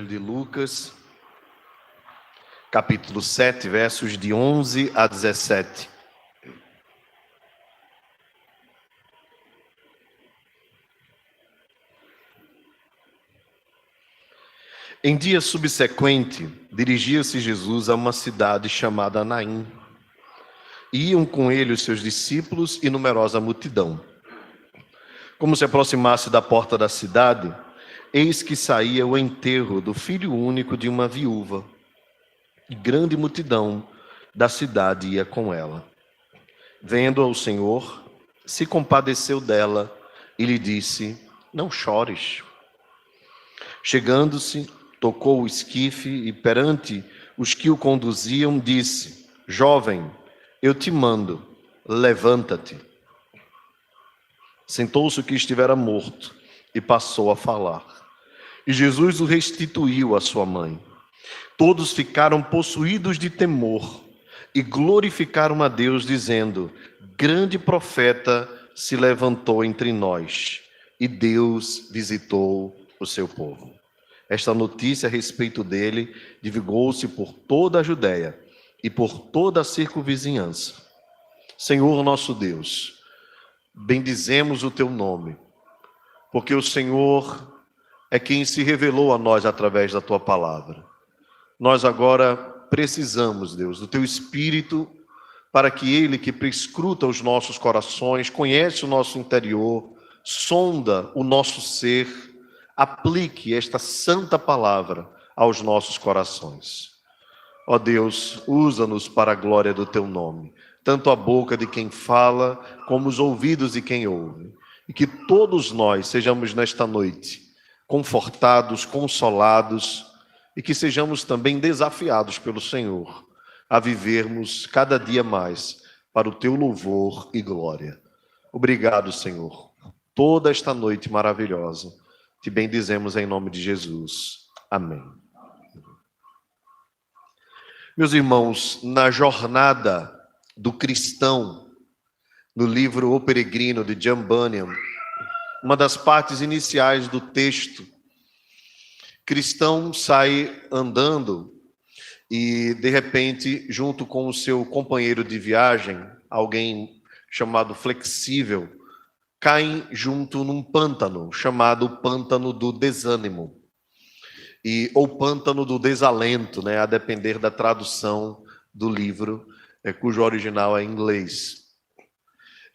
Evangelho de Lucas, capítulo 7, versos de 11 a 17. Em dia subsequente, dirigia-se Jesus a uma cidade chamada Naim. Iam com ele os seus discípulos e numerosa multidão. Como se aproximasse da porta da cidade, eis que saía o enterro do filho único de uma viúva, e grande multidão da cidade ia com ela. Vendo-a o Senhor, se compadeceu dela e lhe disse: não chores. Chegando-se, tocou o esquife e perante os que o conduziam disse: jovem, eu te mando, levanta-te. Sentou-se o que estivera morto e passou a falar. E Jesus o restituiu à sua mãe. Todos ficaram possuídos de temor e glorificaram a Deus, dizendo: grande profeta se levantou entre nós, e Deus visitou o seu povo. Esta notícia a respeito dele divulgou-se por toda a Judéia e por toda a circunvizinhança. Senhor nosso Deus, bendizemos o teu nome, porque o Senhor é quem se revelou a nós através da tua palavra. Nós agora precisamos, Deus, do teu Espírito, para que ele que prescruta os nossos corações, conhece o nosso interior, sonda o nosso ser, aplique esta santa palavra aos nossos corações. Ó Deus, usa-nos para a glória do teu nome, tanto a boca de quem fala, como os ouvidos de quem ouve, e que todos nós sejamos nesta noite confortados, consolados, e que sejamos também desafiados pelo Senhor a vivermos cada dia mais para o teu louvor e glória. Obrigado, Senhor, por toda esta noite maravilhosa. Te bendizemos em nome de Jesus. Amém. Meus irmãos, na jornada do cristão, no livro O Peregrino, de John Bunyan, uma das partes iniciais do texto, cristão sai andando e, de repente, junto com o seu companheiro de viagem, alguém chamado Flexível, caem junto num pântano, chamado Pântano do Desânimo, ou Pântano do Desalento, né, a depender da tradução do livro, cujo original é em inglês.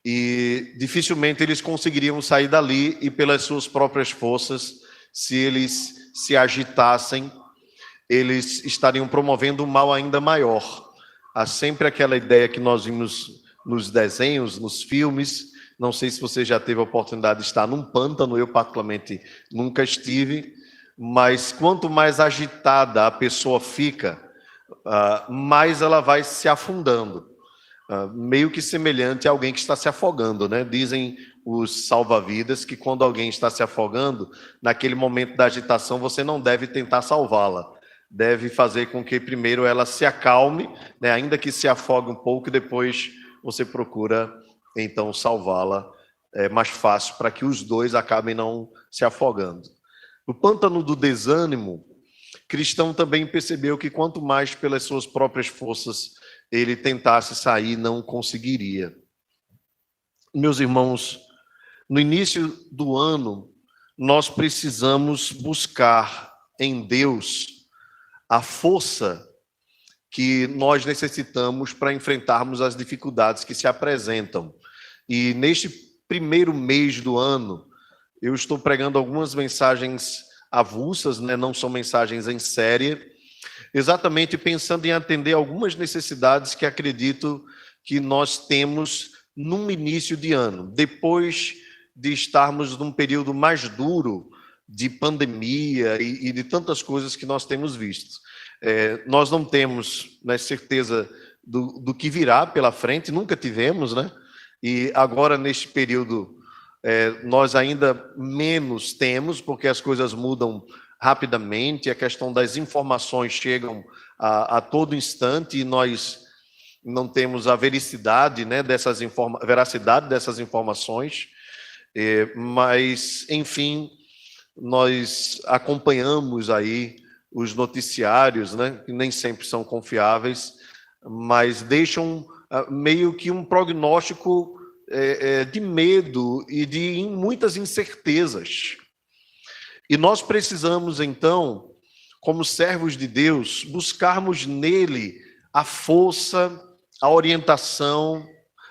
E dificilmente eles conseguiriam sair dali e, pelas suas próprias forças, se eles se agitassem, eles estariam promovendo um mal ainda maior. Há sempre aquela ideia que nós vimos nos desenhos, nos filmes. Não sei se você já teve a oportunidade de estar num pântano, eu particularmente nunca estive, mas quanto mais agitada a pessoa fica, mais ela vai se afundando. Meio que semelhante a alguém que está se afogando, né? Dizem os salva-vidas que quando alguém está se afogando, naquele momento da agitação, você não deve tentar salvá-la. Deve fazer com que primeiro ela se acalme, né? Ainda que se afogue um pouco, e depois você procura então salvá-la. É mais fácil para que os dois acabem não se afogando. No pântano do desânimo, cristão também percebeu que quanto mais pelas suas próprias forças ele tentasse sair, não conseguiria. Meus irmãos, no início do ano, nós precisamos buscar em Deus a força que nós necessitamos para enfrentarmos as dificuldades que se apresentam. E neste primeiro mês do ano, eu estou pregando algumas mensagens avulsas, né? Não são mensagens em série, exatamente pensando em atender algumas necessidades que acredito que nós temos num início de ano, depois de estarmos num período mais duro de pandemia e de tantas coisas que nós temos visto. Nós não temos, né, certeza do que virá pela frente, nunca tivemos, né? E agora, neste período, nós ainda menos temos, porque as coisas mudam rapidamente, a questão das informações chegam a todo instante e nós não temos a veracidade, né, veracidade dessas informações, mas, enfim, nós acompanhamos aí os noticiários, né, que nem sempre são confiáveis, mas deixam meio que um prognóstico de medo e de muitas incertezas. E nós precisamos, então, como servos de Deus, buscarmos nele a força, a orientação,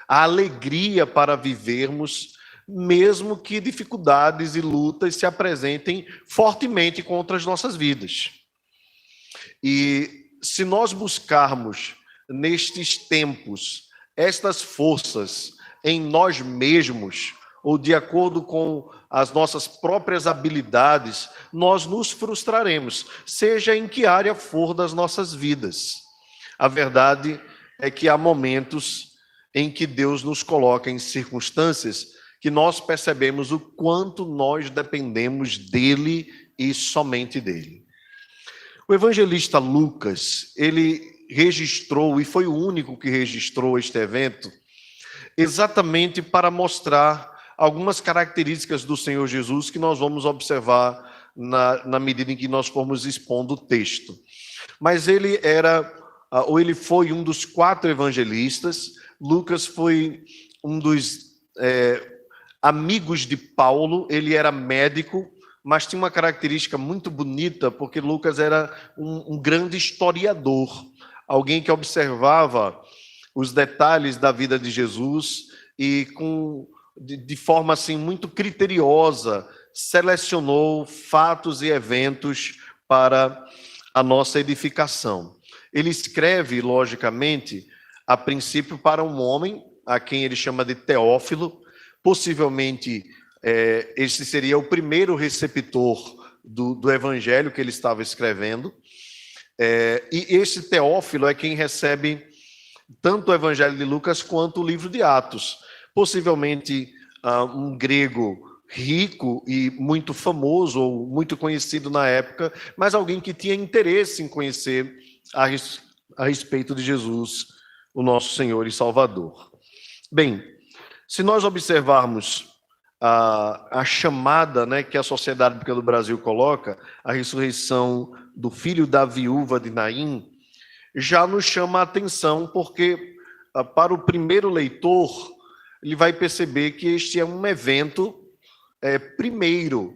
a alegria para vivermos, mesmo que dificuldades e lutas se apresentem fortemente contra as nossas vidas. E se nós buscarmos nestes tempos estas forças em nós mesmos, ou de acordo com as nossas próprias habilidades, nós nos frustraremos, seja em que área for das nossas vidas. A verdade é que há momentos em que Deus nos coloca em circunstâncias que nós percebemos o quanto nós dependemos dele e somente dele. O evangelista Lucas, ele registrou, e foi o único que registrou este evento, exatamente para mostrar algumas características do Senhor Jesus que nós vamos observar na medida em que nós formos expondo o texto. Mas ele foi um dos 4 evangelistas. Lucas foi um dos amigos de Paulo. Ele era médico, mas tinha uma característica muito bonita, porque Lucas era um grande historiador, alguém que observava os detalhes da vida de Jesus e de forma assim muito criteriosa selecionou fatos e eventos para a nossa edificação. Ele escreve, logicamente, a princípio para um homem, a quem ele chama de Teófilo. Possivelmente esse seria o primeiro receptor do evangelho que ele estava escrevendo. E esse Teófilo é quem recebe tanto o evangelho de Lucas quanto o livro de Atos. Possivelmente um grego rico e muito famoso, ou muito conhecido na época, mas alguém que tinha interesse em conhecer a respeito de Jesus, o nosso Senhor e Salvador. Bem, se nós observarmos a chamada, né, que a Sociedade Bíblica do Brasil coloca, a ressurreição do filho da viúva de Naim, já nos chama a atenção, porque para o primeiro leitor, ele vai perceber que este é um evento primeiro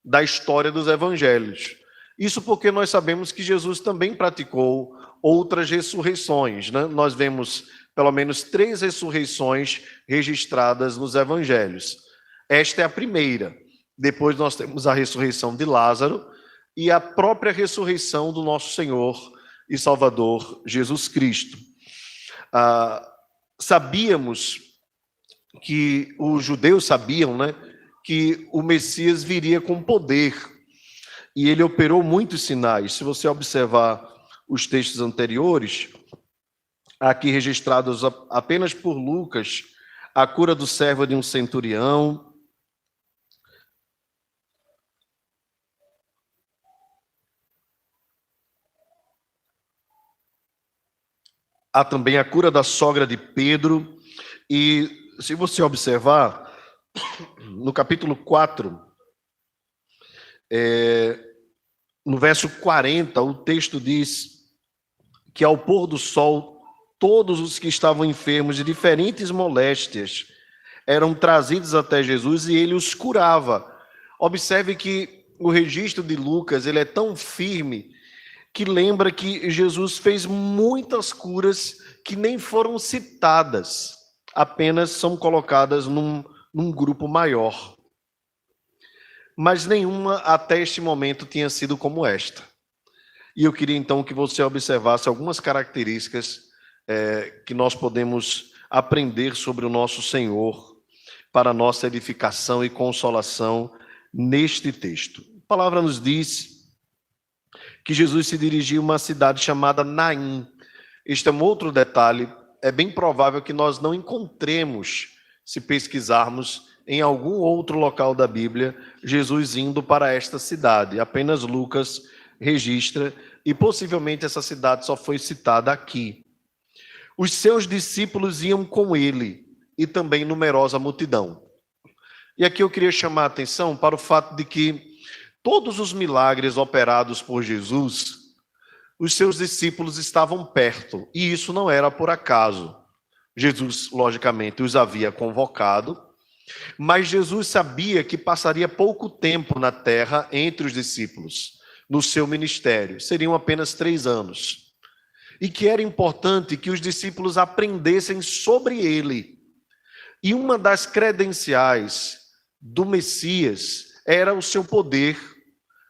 da história dos evangelhos. Isso porque nós sabemos que Jesus também praticou outras ressurreições, né? Nós vemos pelo menos 3 ressurreições registradas nos evangelhos. Esta é a primeira. Depois nós temos a ressurreição de Lázaro e a própria ressurreição do nosso Senhor e Salvador Jesus Cristo. Sabíamos que os judeus sabiam, né, que o Messias viria com poder, e ele operou muitos sinais. Se você observar os textos anteriores, aqui registrados apenas por Lucas, a cura do servo de um centurião, há também a cura da sogra de Pedro. E se você observar, no capítulo 4, no verso 40, o texto diz que ao pôr do sol, todos os que estavam enfermos de diferentes moléstias eram trazidos até Jesus e ele os curava. Observe que o registro de Lucas, ele é tão firme que lembra que Jesus fez muitas curas que nem foram citadas, apenas são colocadas num grupo maior. Mas nenhuma até este momento tinha sido como esta. E eu queria então que você observasse algumas características que nós podemos aprender sobre o nosso Senhor para a nossa edificação e consolação neste texto. A palavra nos diz que Jesus se dirigia a uma cidade chamada Naim. Este é um outro detalhe. É bem provável que nós não encontremos, se pesquisarmos em algum outro local da Bíblia, Jesus indo para esta cidade. Apenas Lucas registra, e possivelmente essa cidade só foi citada aqui. Os seus discípulos iam com ele, e também numerosa multidão. E aqui eu queria chamar a atenção para o fato de que Todos os milagres operados por Jesus, os seus discípulos estavam perto, e isso não era por acaso. Jesus, logicamente, os havia convocado, mas Jesus sabia que passaria pouco tempo na terra entre os discípulos, no seu ministério, seriam apenas 3 anos, e que era importante que os discípulos aprendessem sobre ele. E uma das credenciais do Messias era o seu poder,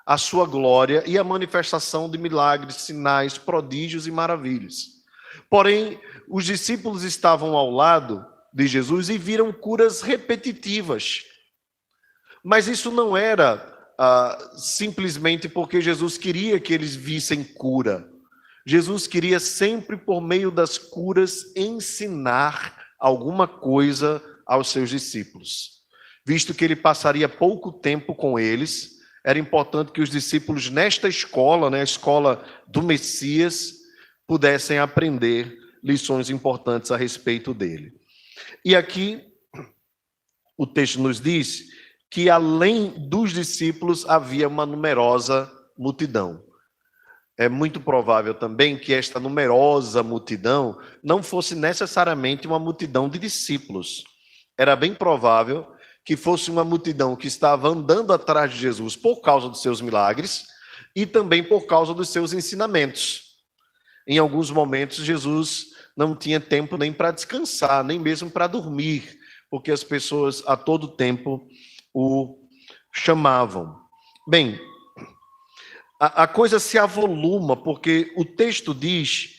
a sua glória e a manifestação de milagres, sinais, prodígios e maravilhas. Porém, os discípulos estavam ao lado de Jesus e viram curas repetitivas. Mas isso não era simplesmente porque Jesus queria que eles vissem cura. Jesus queria sempre, por meio das curas, ensinar alguma coisa aos seus discípulos. Visto que ele passaria pouco tempo com eles, era importante que os discípulos nesta escola, a escola do Messias, pudessem aprender lições importantes a respeito dele. E aqui o texto nos diz que além dos discípulos havia uma numerosa multidão. É muito provável também que esta numerosa multidão não fosse necessariamente uma multidão de discípulos. Era bem provável que fosse uma multidão que estava andando atrás de Jesus por causa dos seus milagres e também por causa dos seus ensinamentos. Em alguns momentos, Jesus não tinha tempo nem para descansar, nem mesmo para dormir, porque as pessoas a todo tempo o chamavam. Bem, a coisa se avoluma, porque o texto diz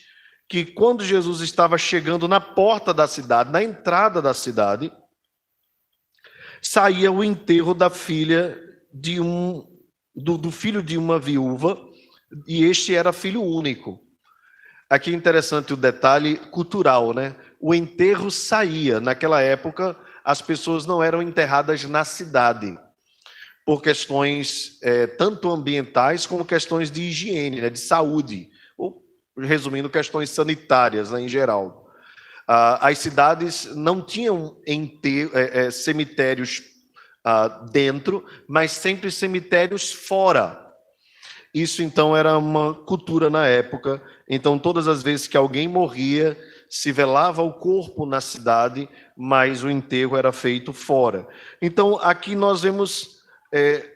que quando Jesus estava chegando na porta da cidade, na entrada da cidade, saía o enterro da filha do filho de uma viúva, e este era filho único. Aqui é interessante o detalhe cultural, né? O enterro saía. Naquela época, as pessoas não eram enterradas na cidade, por questões tanto ambientais como questões de higiene, de saúde, ou, resumindo, questões sanitárias, em geral. As cidades não tinham cemitérios dentro, mas sempre cemitérios fora. Isso, então, era uma cultura na época. Então, todas as vezes que alguém morria, se velava o corpo na cidade, mas o enterro era feito fora. Então, aqui nós vemos,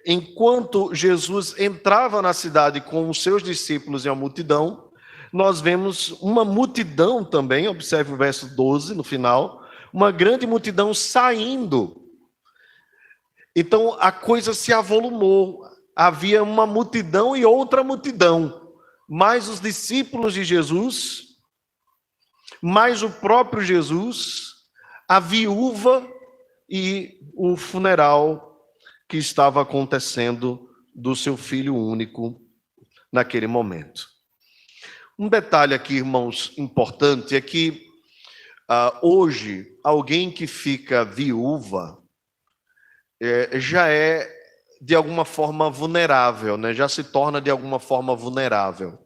enquanto Jesus entrava na cidade com os seus discípulos e a multidão, nós vemos uma multidão também, observe o verso 12 no final, uma grande multidão saindo. Então, a coisa se avolumou. Havia uma multidão e outra multidão, mais os discípulos de Jesus, mais o próprio Jesus, a viúva e o funeral que estava acontecendo do seu filho único naquele momento. Um detalhe aqui, irmãos, importante é que hoje alguém que fica viúva já é de alguma forma vulnerável, já se torna de alguma forma vulnerável.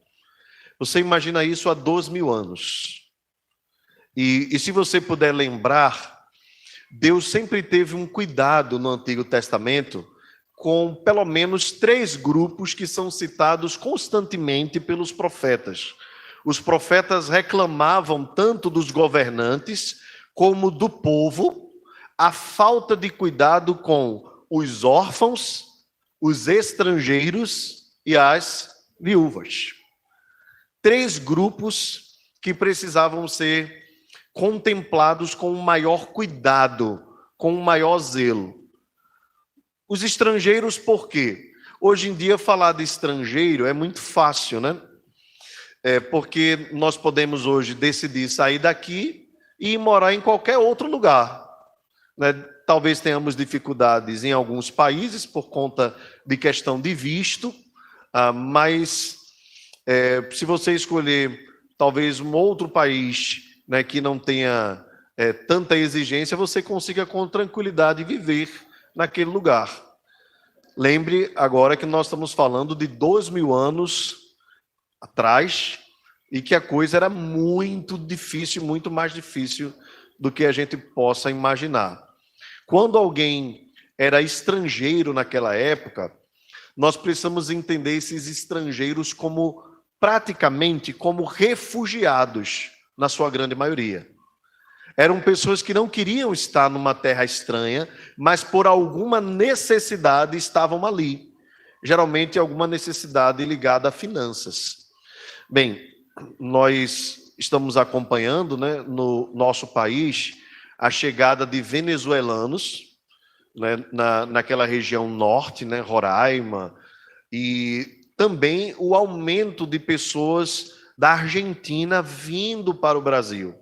Você imagina isso há 2000 anos. E se você puder lembrar, Deus sempre teve um cuidado no Antigo Testamento com pelo menos 3 grupos que são citados constantemente pelos profetas. Os profetas reclamavam tanto dos governantes como do povo a falta de cuidado com os órfãos, os estrangeiros e as viúvas. 3 grupos que precisavam ser contemplados com um maior cuidado, com um maior zelo. Os estrangeiros, por quê? Hoje em dia, falar de estrangeiro é muito fácil, né? Porque nós podemos hoje decidir sair daqui e ir morar em qualquer outro lugar, né? Talvez tenhamos dificuldades em alguns países por conta de questão de visto, mas se você escolher talvez um outro país, né, que não tenha tanta exigência, você consiga com tranquilidade viver naquele lugar. Lembre agora que nós estamos falando de 2000 anos atrás e que a coisa era muito difícil, muito mais difícil do que a gente possa imaginar. Quando alguém era estrangeiro naquela época, nós precisamos entender esses estrangeiros como praticamente como refugiados, na sua grande maioria. Eram pessoas que não queriam estar numa terra estranha, mas por alguma necessidade estavam ali. Geralmente alguma necessidade ligada a finanças. Bem, nós estamos acompanhando, né, no nosso país a chegada de venezuelanos, né, naquela região norte, né, Roraima, e também o aumento de pessoas da Argentina vindo para o Brasil.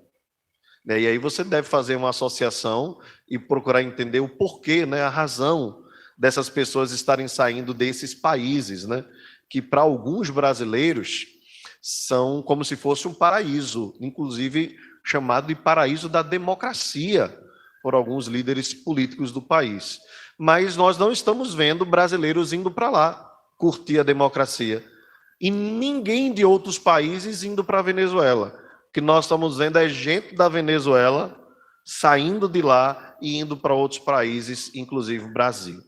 E aí você deve fazer uma associação e procurar entender o porquê, né, a razão dessas pessoas estarem saindo desses países, né, que para alguns brasileiros são como se fosse um paraíso, inclusive chamado de paraíso da democracia por alguns líderes políticos do país. Mas nós não estamos vendo brasileiros indo para lá curtir a democracia. E ninguém de outros países indo para a Venezuela. O que nós estamos vendo é gente da Venezuela saindo de lá e indo para outros países, inclusive o Brasil.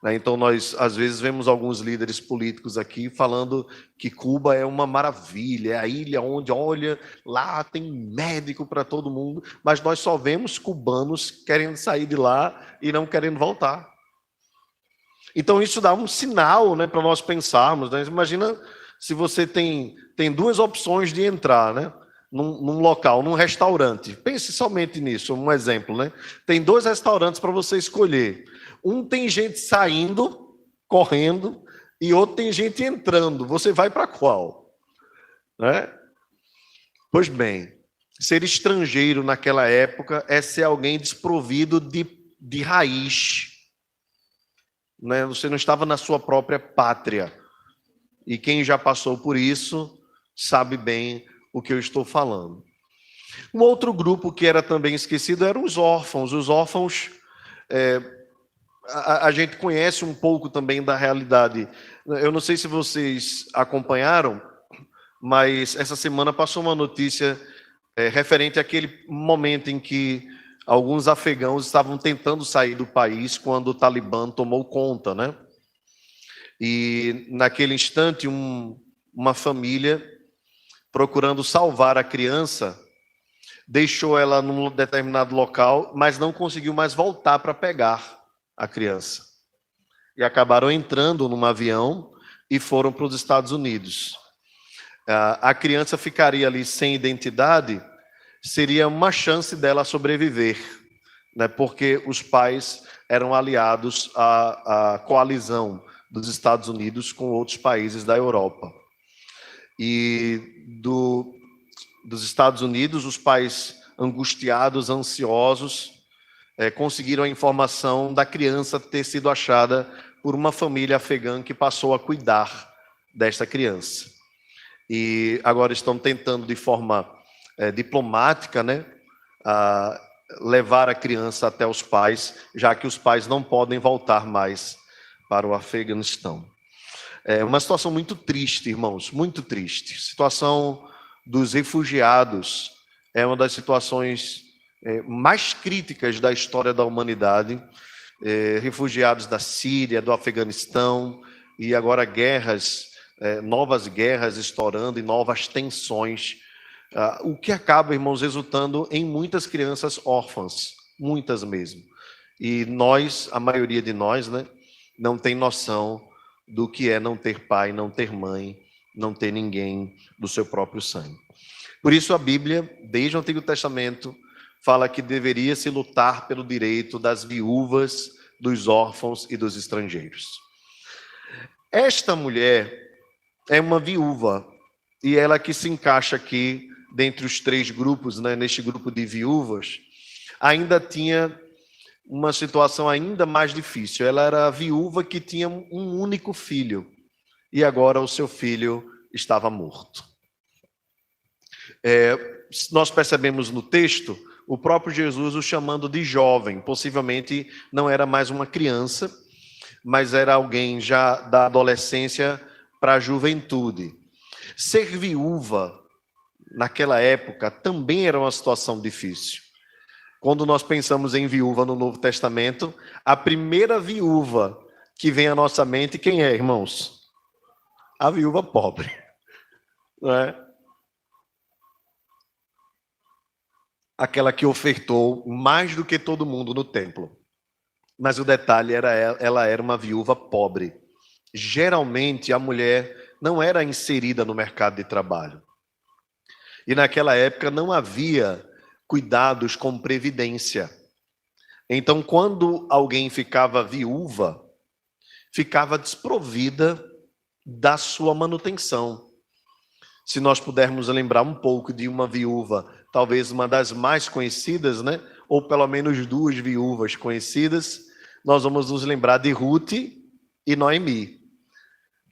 Então, nós, às vezes, vemos alguns líderes políticos aqui falando que Cuba é uma maravilha, é a ilha onde, olha, lá tem médico para todo mundo, mas nós só vemos cubanos querendo sair de lá e não querendo voltar. Então, isso dá um sinal, né, para nós pensarmos. Né? Imagina se você tem duas opções de entrar, né, num local, num restaurante. Pense somente nisso, um exemplo. Né? Tem dois restaurantes para você escolher. Um tem gente saindo, correndo, e outro tem gente entrando. Você vai para qual? Né? Pois bem, ser estrangeiro naquela época é ser alguém desprovido de raiz. Né? Você não estava na sua própria pátria. E quem já passou por isso sabe bem o que eu estou falando. Um outro grupo que era também esquecido eram os órfãos. Os órfãos... A gente conhece um pouco também da realidade. Eu não sei se vocês acompanharam, mas essa semana passou uma notícia referente àquele momento em que alguns afegãos estavam tentando sair do país quando o Talibã tomou conta, né? E naquele instante, uma família, procurando salvar a criança, deixou ela num determinado local, mas não conseguiu mais voltar para pegar a criança. E acabaram entrando num avião e foram para os Estados Unidos. A criança ficaria ali sem identidade, seria uma chance dela sobreviver, né? Porque os pais eram aliados à coalizão dos Estados Unidos com outros países da Europa. E dos Estados Unidos, os pais angustiados, ansiosos, conseguiram a informação da criança ter sido achada por uma família afegã que passou a cuidar desta criança. E agora estão tentando, de forma diplomática, né, levar a criança até os pais, já que os pais não podem voltar mais para o Afeganistão. É uma situação muito triste, irmãos, muito triste. A situação dos refugiados é uma das situações mais críticas da história da humanidade. Refugiados da Síria, do Afeganistão, e agora guerras, novas guerras estourando e novas tensões, o que acaba, irmãos, resultando em muitas crianças órfãs, muitas mesmo. E nós, a maioria de nós, né, não tem noção do que é não ter pai, não ter mãe, não ter ninguém do seu próprio sangue. Por isso a Bíblia, desde o Antigo Testamento, fala que deveria se lutar pelo direito das viúvas, dos órfãos e dos estrangeiros. Esta mulher é uma viúva, e ela que se encaixa aqui dentre os três grupos, né, neste grupo de viúvas, ainda tinha uma situação ainda mais difícil. Ela era a viúva que tinha um único filho, e agora o seu filho estava morto. Nós percebemos no texto o próprio Jesus o chamando de jovem. Possivelmente não era mais uma criança, mas era alguém já da adolescência para a juventude. Ser viúva, naquela época, também era uma situação difícil. Quando nós pensamos em viúva no Novo Testamento, a primeira viúva que vem à nossa mente quem é, irmãos? A viúva pobre, não é? Aquela que ofertou mais do que todo mundo no templo. Mas o detalhe era ela era uma viúva pobre. Geralmente a mulher não era inserida no mercado de trabalho. E naquela época não havia cuidados com previdência. Então, quando alguém ficava viúva, ficava desprovida da sua manutenção. Se nós pudermos lembrar um pouco de uma viúva, talvez uma das mais conhecidas, né? Ou pelo menos duas viúvas conhecidas, nós vamos nos lembrar de Ruth e Noemi.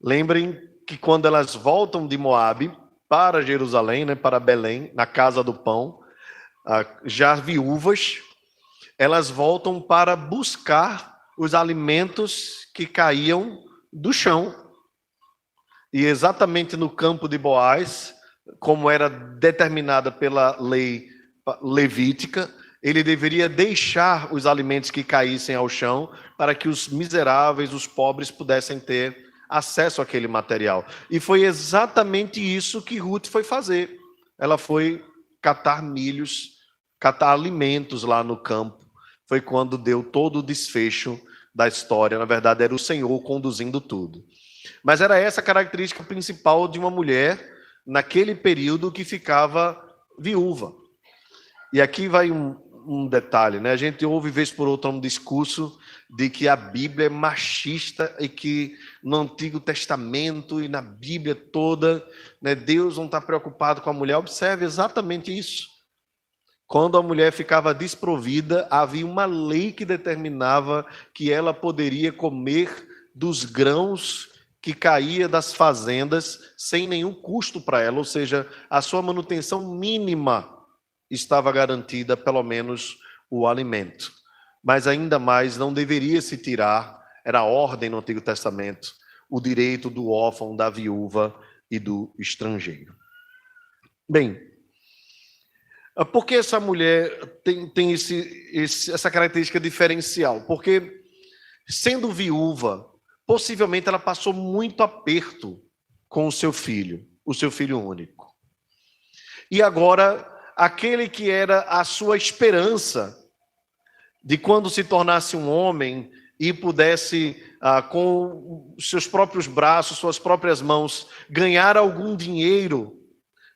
Lembrem que quando elas voltam de Moabe para Jerusalém, né, para Belém, na casa do pão, já viúvas, elas voltam para buscar os alimentos que caíam do chão. E exatamente no campo de Boaz, como era determinada pela lei levítica, ele deveria deixar os alimentos que caíssem ao chão para que os miseráveis, os pobres, pudessem ter acesso àquele material. E foi exatamente isso que Ruth foi fazer. Ela foi catar milhos, catar alimentos lá no campo. Foi quando deu todo o desfecho da história. Na verdade, era o Senhor conduzindo tudo. Mas era essa a característica principal de uma mulher naquele período que ficava viúva. E aqui vai um detalhe, né? A gente ouve vez por outra um discurso de que a Bíblia é machista e que no Antigo Testamento e na Bíblia toda, né, Deus não está preocupado com a mulher. Observe exatamente isso. Quando a mulher ficava desprovida, havia uma lei que determinava que ela poderia comer dos grãos que caía das fazendas sem nenhum custo para ela, ou seja, a sua manutenção mínima estava garantida, pelo menos o alimento. Mas ainda mais, não deveria se tirar, era a ordem no Antigo Testamento, o direito do órfão, da viúva e do estrangeiro. Bem, por que essa mulher tem essa característica diferencial? Porque, sendo viúva, possivelmente ela passou muito aperto com o seu filho único. E agora, aquele que era a sua esperança de quando se tornasse um homem e pudesse, com seus próprios braços, suas próprias mãos, ganhar algum dinheiro,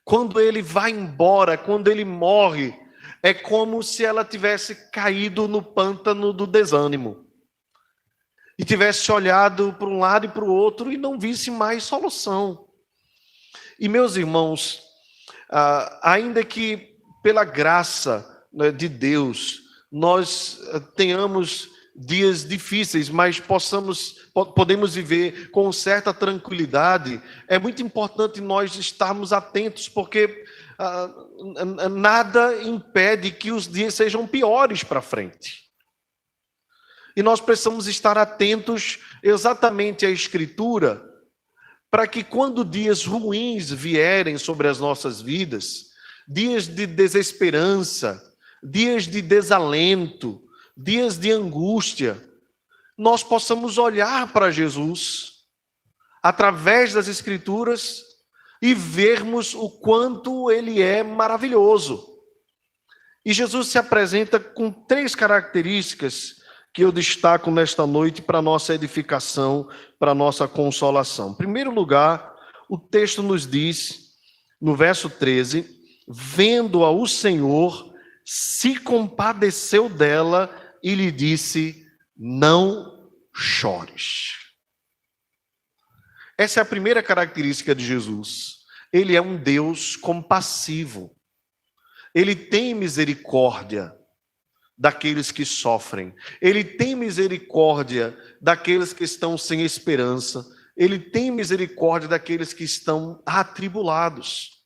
quando ele vai embora, quando ele morre, é como se ela tivesse caído no pântano do desânimo. E tivesse olhado para um lado e para o outro e não visse mais solução. E, meus irmãos, ainda que pela graça, né, de Deus, nós tenhamos dias difíceis, mas podemos viver com certa tranquilidade, é muito importante nós estarmos atentos, porque nada impede que os dias sejam piores para frente. E nós precisamos estar atentos exatamente à Escritura, para que quando dias ruins vierem sobre as nossas vidas, dias de desesperança, dias de desalento, dias de angústia, nós possamos olhar para Jesus, através das Escrituras, e vermos o quanto Ele é maravilhoso. E Jesus se apresenta com 3 características que eu destaco nesta noite para a nossa edificação, para a nossa consolação. Em primeiro lugar, o texto nos diz, no verso 13, vendo-a o Senhor, se compadeceu dela e lhe disse, não chores. Essa é a primeira característica de Jesus. Ele é um Deus compassivo. Ele tem misericórdia daqueles que sofrem. Ele tem misericórdia daqueles que estão sem esperança. Ele tem misericórdia daqueles que estão atribulados.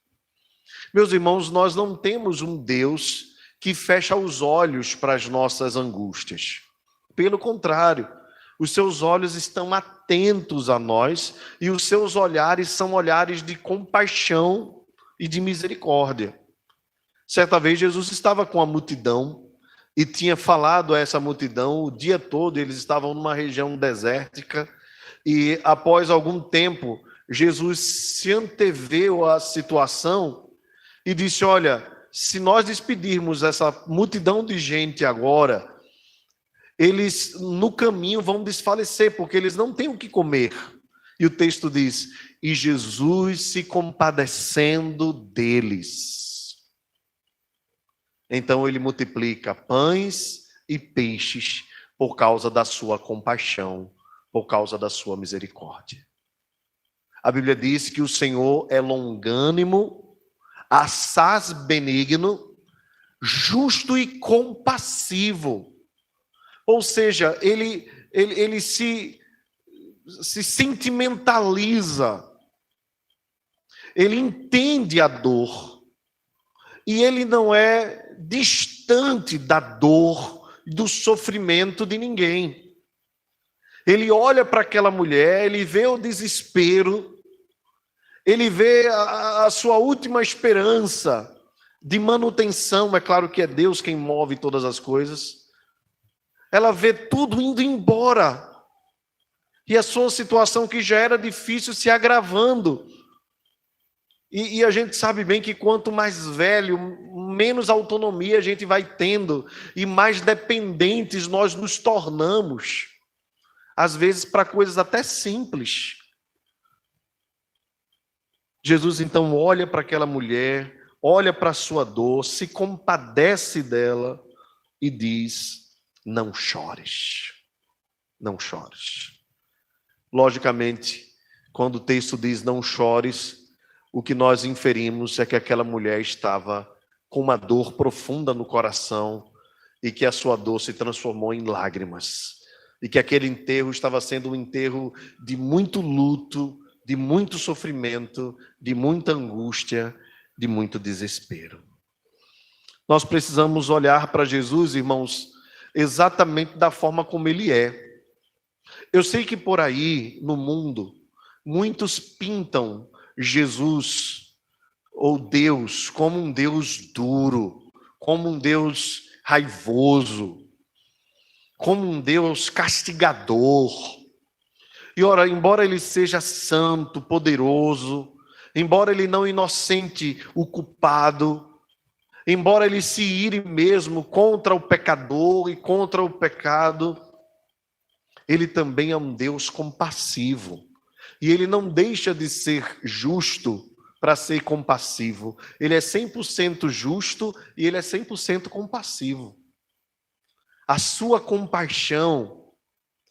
Meus irmãos, nós não temos um Deus que fecha os olhos para as nossas angústias. Pelo contrário, os seus olhos estão atentos a nós e os seus olhares são olhares de compaixão e de misericórdia. Certa vez Jesus estava com a multidão e tinha falado a essa multidão o dia todo. Eles estavam numa região desértica e, após algum tempo, Jesus se anteveu à situação e disse: olha, se nós despedirmos essa multidão de gente agora, eles no caminho vão desfalecer, porque eles não têm o que comer. E o texto diz: e Jesus se compadecendo deles, então ele multiplica pães e peixes por causa da sua compaixão, por causa da sua misericórdia. A Bíblia diz que o Senhor é longânimo, assaz benigno, justo e compassivo. Ou seja, ele se sentimentaliza, ele entende a dor, e ele não é distante da dor, do sofrimento de ninguém. Ele olha para aquela mulher, ele vê o desespero, ele vê a sua última esperança de manutenção. É claro que é Deus quem move todas as coisas. Ela vê tudo indo embora, e a sua situação, que já era difícil, se agravando. E a gente sabe bem que quanto mais velho, menos autonomia a gente vai tendo, e mais dependentes nós nos tornamos, às vezes para coisas até simples. Jesus então olha para aquela mulher, olha para a sua dor, se compadece dela e diz: não chores, não chores. Logicamente, quando o texto diz não chores, o que nós inferimos é que aquela mulher estava com uma dor profunda no coração e que a sua dor se transformou em lágrimas. E que aquele enterro estava sendo um enterro de muito luto, de muito sofrimento, de muita angústia, de muito desespero. Nós precisamos olhar para Jesus, irmãos, exatamente da forma como ele é. Eu sei que por aí, no mundo, muitos pintam Jesus ou Deus como um Deus duro, como um Deus raivoso, como um Deus castigador. E ora, embora ele seja santo, poderoso, embora ele não inocente o culpado, embora ele se ire mesmo contra o pecador e contra o pecado, ele também é um Deus compassivo. E ele não deixa de ser justo para ser compassivo. Ele é 100% justo e ele é 100% compassivo. A sua compaixão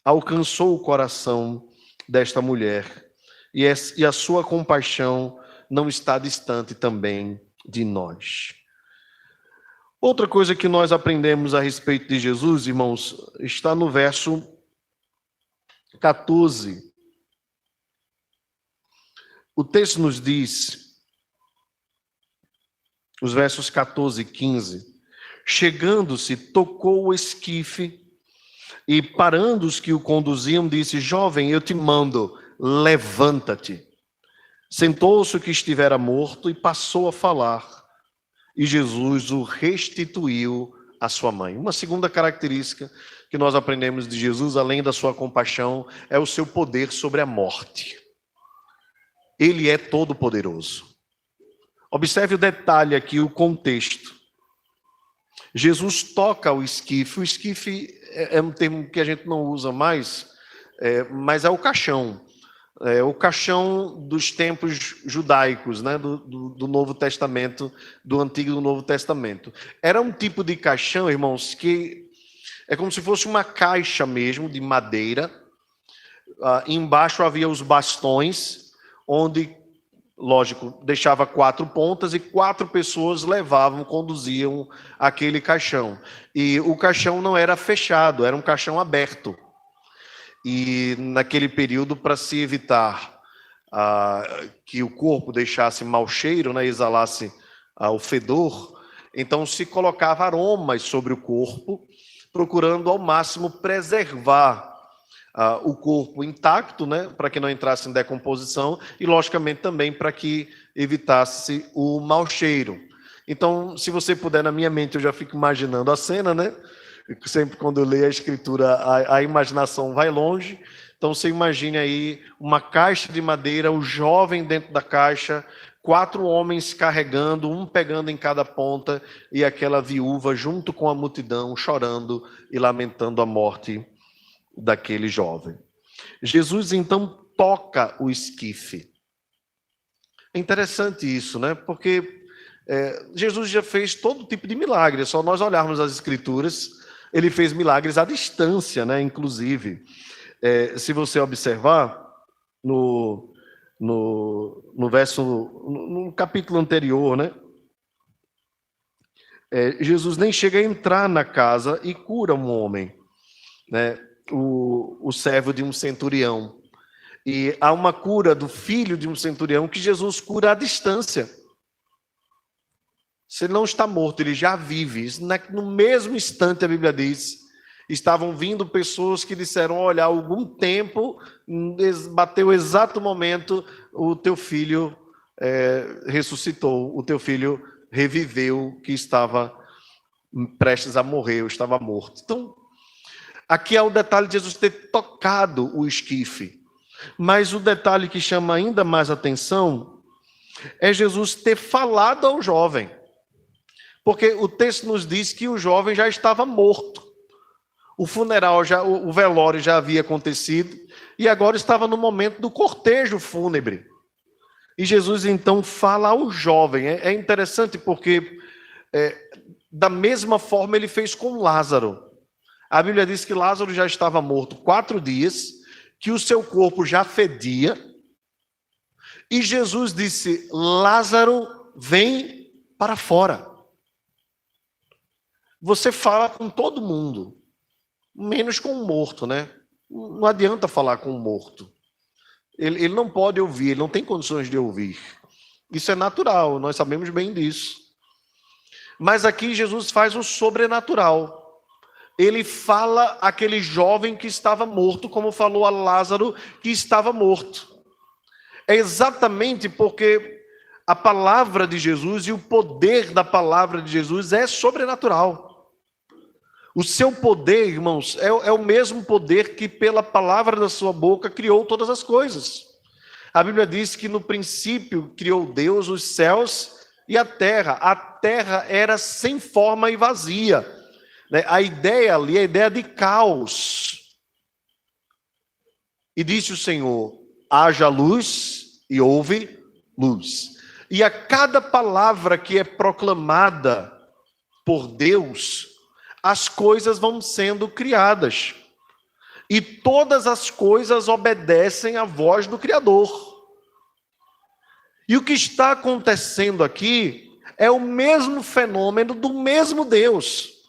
alcançou o coração desta mulher. E a sua compaixão não está distante também de nós. Outra coisa que nós aprendemos a respeito de Jesus, irmãos, está no verso 14. O texto nos diz, os versos 14 e 15, chegando-se, tocou o esquife e, parando os que o conduziam, disse: jovem, eu te mando, levanta-te. Sentou-se o que estivera morto e passou a falar, e Jesus o restituiu à sua mãe. Uma segunda característica que nós aprendemos de Jesus, além da sua compaixão, é o seu poder sobre a morte. Ele é todo-poderoso. Observe o detalhe aqui, o contexto. Jesus toca o esquife. O esquife é um termo que a gente não usa mais, mas é o caixão. É o caixão dos tempos judaicos, né? do Novo Testamento, do Antigo e do Novo Testamento. Era um tipo de caixão, irmãos, que é como se fosse uma caixa mesmo, de madeira. Embaixo havia os bastões, onde, lógico, deixava 4 pontas e 4 pessoas levavam, conduziam aquele caixão. E o caixão não era fechado, era um caixão aberto. E naquele período, para se evitar que o corpo deixasse mau cheiro, né, exalasse o fedor, então se colocava aromas sobre o corpo, procurando ao máximo preservar o corpo intacto, né, para que não entrasse em decomposição, e logicamente também para que evitasse o mau cheiro. Então, se você puder, na minha mente, eu já fico imaginando a cena, né? Sempre quando eu leio a escritura, a imaginação vai longe. Então, você imagine aí uma caixa de madeira, o jovem dentro da caixa, 4 homens carregando, um pegando em cada ponta, e aquela viúva junto com a multidão, chorando e lamentando a morte daquele jovem. Jesus, então, toca o esquife. É interessante isso, né? Porque Jesus já fez todo tipo de milagre, é só nós olharmos as escrituras, ele fez milagres à distância, né? Inclusive, se você observar no verso, no capítulo anterior, né? Jesus nem chega a entrar na casa e cura um homem, né? O servo de um centurião. E há uma cura do filho de um centurião que Jesus cura à distância. Se ele não está morto, ele já vive. No mesmo instante, a Bíblia diz, estavam vindo pessoas que disseram, olha, há algum tempo, bateu o exato momento, o teu filho ressuscitou, o teu filho reviveu, que estava prestes a morrer, ou estava morto. Então, aqui é o detalhe de Jesus ter tocado o esquife. Mas o detalhe que chama ainda mais atenção é Jesus ter falado ao jovem. Porque o texto nos diz que o jovem já estava morto. O funeral, o velório já havia acontecido e agora estava no momento do cortejo fúnebre. E Jesus então fala ao jovem. É interessante porque da mesma forma ele fez com Lázaro. A Bíblia diz que Lázaro já estava morto 4 dias, que o seu corpo já fedia, e Jesus disse, Lázaro, vem para fora. Você fala com todo mundo, menos com o morto, né? Não adianta falar com o morto. Ele não pode ouvir, ele não tem condições de ouvir. Isso é natural, nós sabemos bem disso. Mas aqui Jesus faz o sobrenatural. Ele fala àquele jovem que estava morto, como falou a Lázaro que estava morto. É exatamente porque a palavra de Jesus e o poder da palavra de Jesus é sobrenatural. O seu poder, irmãos, é o mesmo poder que pela palavra da sua boca criou todas as coisas. A Bíblia diz que no princípio criou Deus os céus e a terra. A terra era sem forma e vazia. A ideia ali é a ideia de caos. E disse o Senhor, haja luz e houve luz. E a cada palavra que é proclamada por Deus, as coisas vão sendo criadas. E todas as coisas obedecem à voz do Criador. E o que está acontecendo aqui é o mesmo fenômeno do mesmo Deus.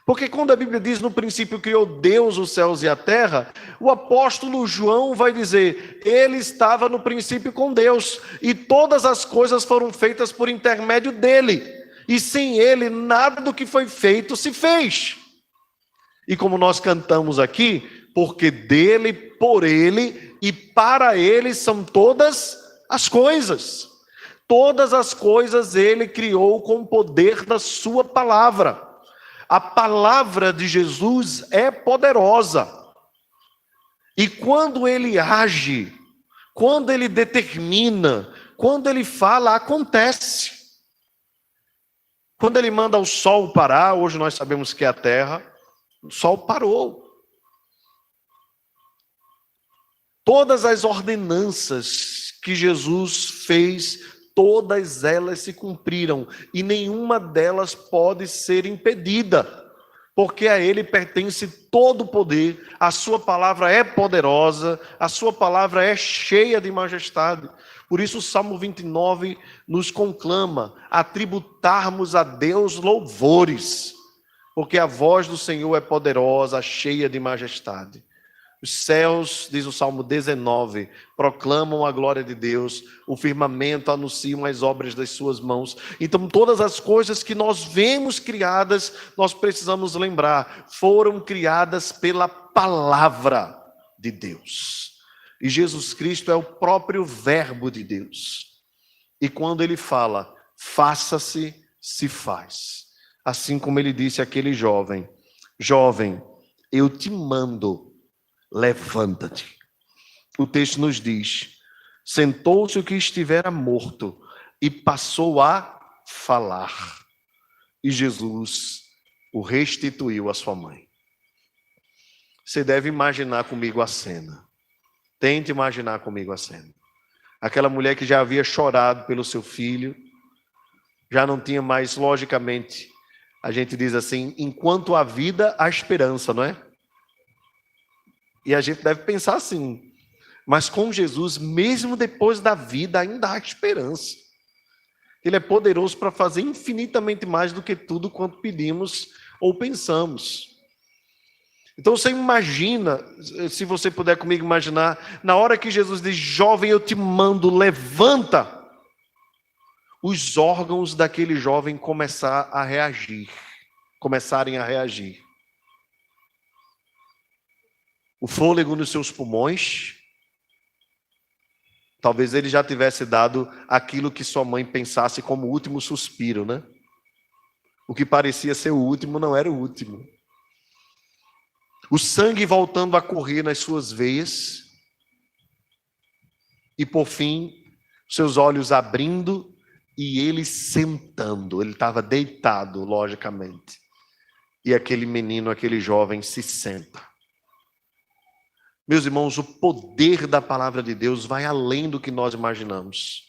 Porque quando a Bíblia diz no princípio criou Deus os céus e a terra, o apóstolo João vai dizer, ele estava no princípio com Deus, e todas as coisas foram feitas por intermédio dele, e sem ele nada do que foi feito se fez. E como nós cantamos aqui, porque dele, por ele e para ele são todas as coisas. Todas as coisas ele criou com o poder da sua palavra. A palavra de Jesus é poderosa. E quando ele age, quando ele determina, quando ele fala, acontece. Quando ele manda o sol parar, hoje nós sabemos que é a terra, o sol parou. Todas as ordenanças que Jesus fez, todas elas se cumpriram e nenhuma delas pode ser impedida, porque a ele pertence todo o poder, a sua palavra é poderosa, a sua palavra é cheia de majestade. Por isso o Salmo 29 nos conclama a tributarmos a Deus louvores, porque a voz do Senhor é poderosa, cheia de majestade. Os céus, diz o Salmo 19, proclamam a glória de Deus, o firmamento anunciam as obras das suas mãos. Então, todas as coisas que nós vemos criadas, nós precisamos lembrar, foram criadas pela palavra de Deus. E Jesus Cristo é o próprio verbo de Deus. E quando ele fala, faça-se, se faz. Assim como ele disse àquele jovem: jovem, eu te mando, levanta-te. O texto nos diz: sentou-se o que estivera morto e passou a falar. E Jesus o restituiu à sua mãe. Você deve imaginar comigo a cena. Tente imaginar comigo a cena. Aquela mulher que já havia chorado pelo seu filho, já não tinha mais, logicamente, a gente diz assim, enquanto há vida, há esperança, não é? E a gente deve pensar assim, mas com Jesus, mesmo depois da vida, ainda há esperança. Ele é poderoso para fazer infinitamente mais do que tudo quanto pedimos ou pensamos. Então você imagina, se você puder comigo imaginar, na hora que Jesus diz, jovem, eu te mando, levanta, os órgãos daquele jovem começarem a reagir. O fôlego nos seus pulmões, talvez ele já tivesse dado aquilo que sua mãe pensasse como o último suspiro, né? O que parecia ser o último não era o último. O sangue voltando a correr nas suas veias. E por fim, seus olhos abrindo e ele sentando. Ele estava deitado, logicamente. E aquele menino, aquele jovem se senta. Meus irmãos, o poder da palavra de Deus vai além do que nós imaginamos.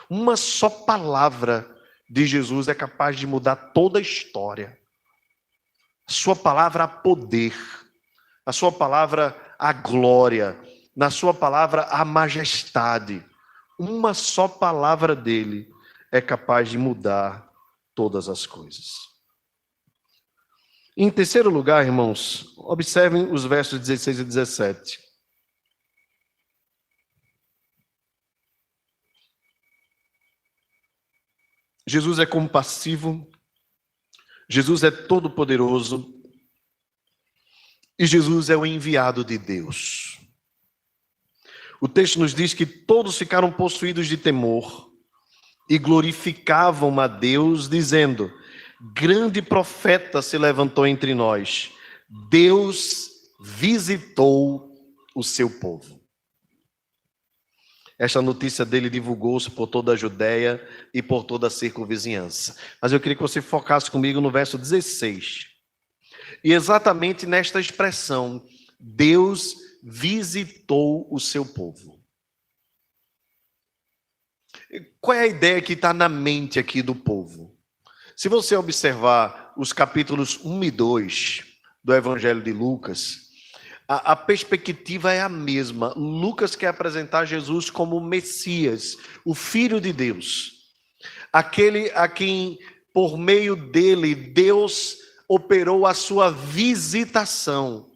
Uma só palavra de Jesus é capaz de mudar toda a história. A sua palavra há poder. A sua palavra há glória. Na sua palavra há majestade. Uma só palavra dele é capaz de mudar todas as coisas. Em terceiro lugar, irmãos, observem os versos 16 e 17. Jesus é compassivo, Jesus é todo-poderoso e Jesus é o enviado de Deus. O texto nos diz que todos ficaram possuídos de temor e glorificavam a Deus, dizendo: grande profeta se levantou entre nós, Deus visitou o seu povo. Esta notícia dele divulgou-se por toda a Judéia e por toda a circunvizinhança. Mas eu queria que você focasse comigo no verso 16. E exatamente nesta expressão, Deus visitou o seu povo. Qual é a ideia que está na mente aqui do povo? Se você observar os capítulos 1 e 2 do Evangelho de Lucas, a perspectiva é a mesma. Lucas quer apresentar Jesus como o Messias, o Filho de Deus. Aquele a quem, por meio dele, Deus operou a sua visitação.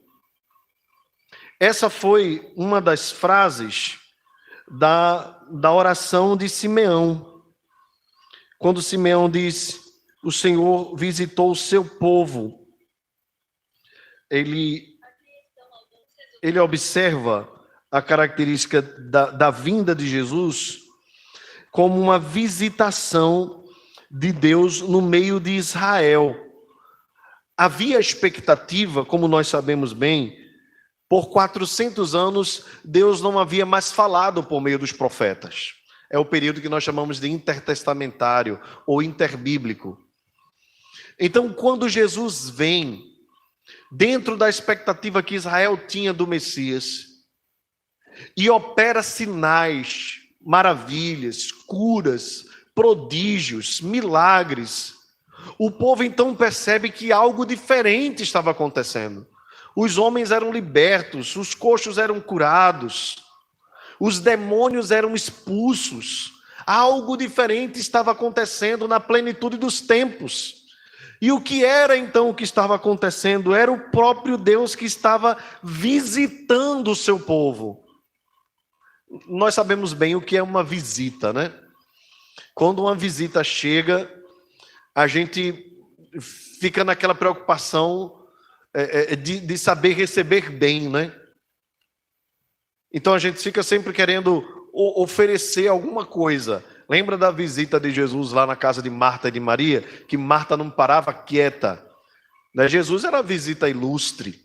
Essa foi uma das frases da oração de Simeão. Quando Simeão diz, o Senhor visitou o seu povo, ele observa a característica da vinda de Jesus como uma visitação de Deus no meio de Israel. Havia expectativa, como nós sabemos bem, por 400 anos Deus não havia mais falado por meio dos profetas. É o período que nós chamamos de intertestamentário ou interbíblico. Então, quando Jesus vem, dentro da expectativa que Israel tinha do Messias, e opera sinais, maravilhas, curas, prodígios, milagres, o povo então percebe que algo diferente estava acontecendo. Os homens eram libertos, os coxos eram curados, os demônios eram expulsos, algo diferente estava acontecendo na plenitude dos tempos. E o que era então o que estava acontecendo? Era o próprio Deus que estava visitando o seu povo. Nós sabemos bem o que é uma visita, né? Quando uma visita chega, a gente fica naquela preocupação de saber receber bem, né? Então a gente fica sempre querendo oferecer alguma coisa Lembra da visita de Jesus lá na casa de Marta e de Maria? Que Marta não parava quieta. Jesus era uma visita ilustre.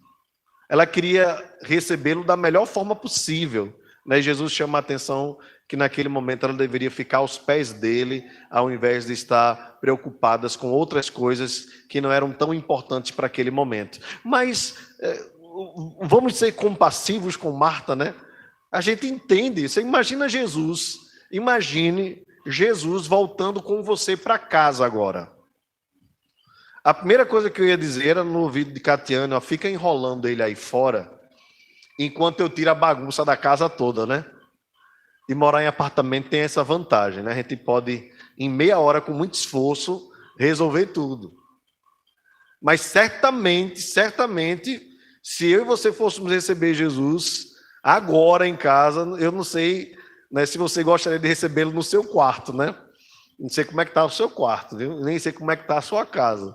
Ela queria recebê-lo da melhor forma possível. Jesus chama a atenção que naquele momento ela deveria ficar aos pés dele, ao invés de estar preocupadas com outras coisas que não eram tão importantes para aquele momento. Mas vamos ser compassivos com Marta, né? A gente entende. Você imagina Jesus, imagine Jesus voltando com você para casa agora. A primeira coisa que eu ia dizer era no ouvido de Catiane, ó, fica enrolando ele aí fora, enquanto eu tiro a bagunça da casa toda, né? E morar em apartamento tem essa vantagem, né? A gente pode, em meia hora, com muito esforço, resolver tudo. Mas certamente, se eu e você fôssemos receber Jesus agora em casa, eu não sei, né, se você gostaria de recebê-lo no seu quarto, né? Não sei como é que está o seu quarto, viu? Nem sei como é que está a sua casa.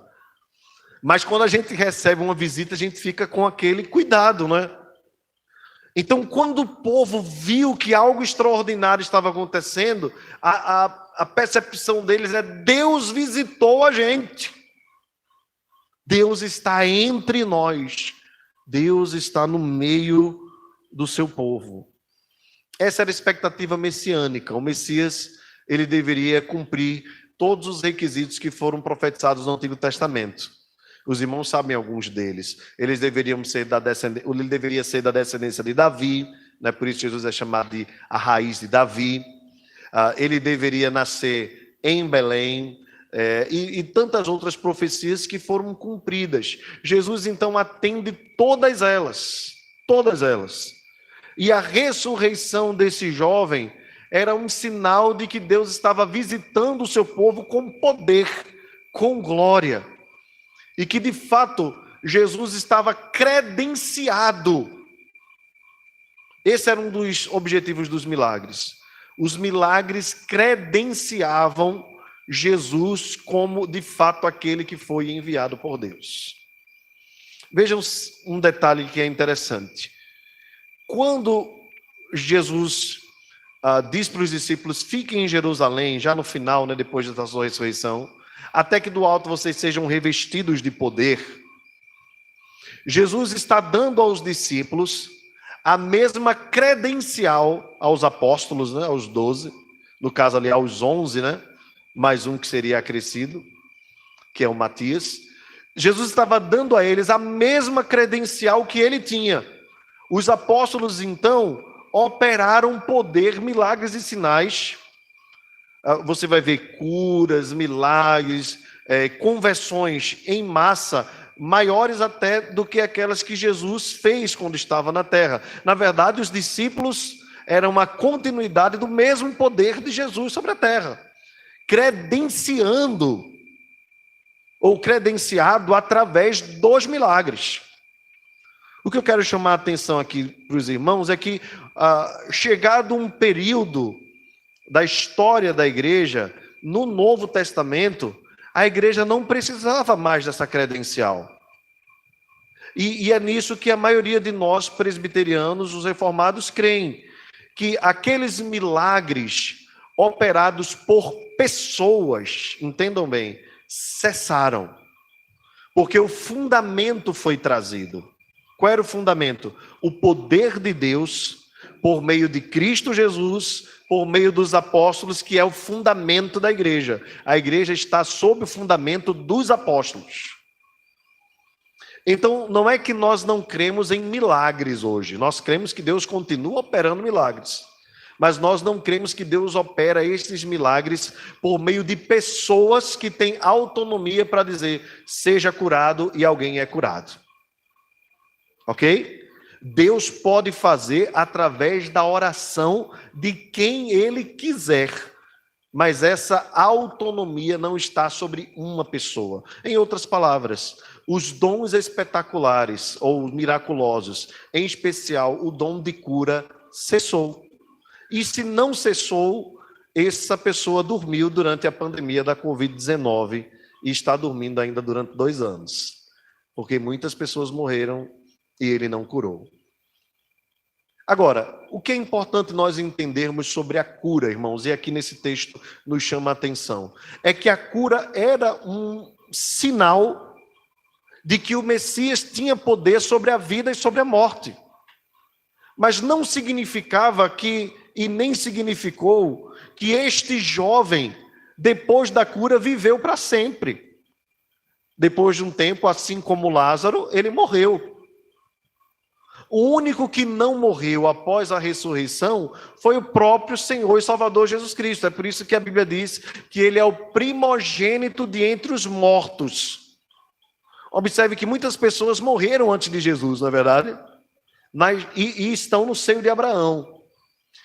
Mas quando a gente recebe uma visita, a gente fica com aquele cuidado, né? Então, quando o povo viu que algo extraordinário estava acontecendo, a percepção deles é: Deus visitou a gente. Deus está entre nós. Deus está no meio do seu povo. Essa era a expectativa messiânica. O Messias, ele deveria cumprir todos os requisitos que foram profetizados no Antigo Testamento. Os irmãos sabem alguns deles. Ele deveria ser da descendência de Davi, né? Por isso Jesus é chamado de a raiz de Davi. Ele deveria nascer em Belém, e tantas outras profecias que foram cumpridas. Jesus, então, atende todas elas. E a ressurreição desse jovem era um sinal de que Deus estava visitando o seu povo com poder, com glória. E que, de fato, Jesus estava credenciado. Esse era um dos objetivos dos milagres. Os milagres credenciavam Jesus como, de fato, aquele que foi enviado por Deus. Vejam um detalhe que é interessante. Quando Jesus diz para os discípulos: fiquem em Jerusalém, já no final, né, depois da sua ressurreição, até que do alto vocês sejam revestidos de poder. Jesus está dando aos discípulos a mesma credencial aos apóstolos, né, aos 12, no caso ali aos 11, né, mais um que seria acrescido, que é o Matias. Jesus estava dando a eles a mesma credencial que ele tinha. Os apóstolos, então, operaram poder, milagres e sinais. Você vai ver curas, milagres, conversões em massa, maiores até do que aquelas que Jesus fez quando estava na terra. Na verdade, os discípulos eram uma continuidade do mesmo poder de Jesus sobre a terra, credenciando ou credenciado através dos milagres. O que eu quero chamar a atenção aqui para os irmãos é que, chegado um período da história da igreja, no Novo Testamento, a igreja não precisava mais dessa credencial. E é nisso que a maioria de nós presbiterianos, os reformados, creem, que aqueles milagres operados por pessoas, entendam bem, cessaram, porque o fundamento foi trazido. Qual era o fundamento? O poder de Deus, por meio de Cristo Jesus, por meio dos apóstolos, que é o fundamento da igreja. A igreja está sob o fundamento dos apóstolos. Então, não é que nós não cremos em milagres hoje. Nós cremos que Deus continua operando milagres. Mas nós não cremos que Deus opera estes milagres por meio de pessoas que têm autonomia para dizer: seja curado, e alguém é curado. Ok? Deus pode fazer através da oração de quem Ele quiser, mas essa autonomia não está sobre uma pessoa. Em outras palavras, os dons espetaculares ou miraculosos, em especial o dom de cura, cessou. E se não cessou, essa pessoa dormiu durante a pandemia da Covid-19 e está dormindo ainda durante 2 anos, porque muitas pessoas morreram e ele não curou. Agora, o que é importante nós entendermos sobre a cura, irmãos, e aqui nesse texto nos chama a atenção, é que a cura era um sinal de que o Messias tinha poder sobre a vida e sobre a morte. Mas não significava que, e nem significou, que este jovem, depois da cura, viveu para sempre. Depois de um tempo, assim como Lázaro, ele morreu. O único que não morreu após a ressurreição foi o próprio Senhor e Salvador Jesus Cristo. É por isso que a Bíblia diz que ele é o primogênito de entre os mortos. Observe que muitas pessoas morreram antes de Jesus, não é verdade? E estão no seio de Abraão.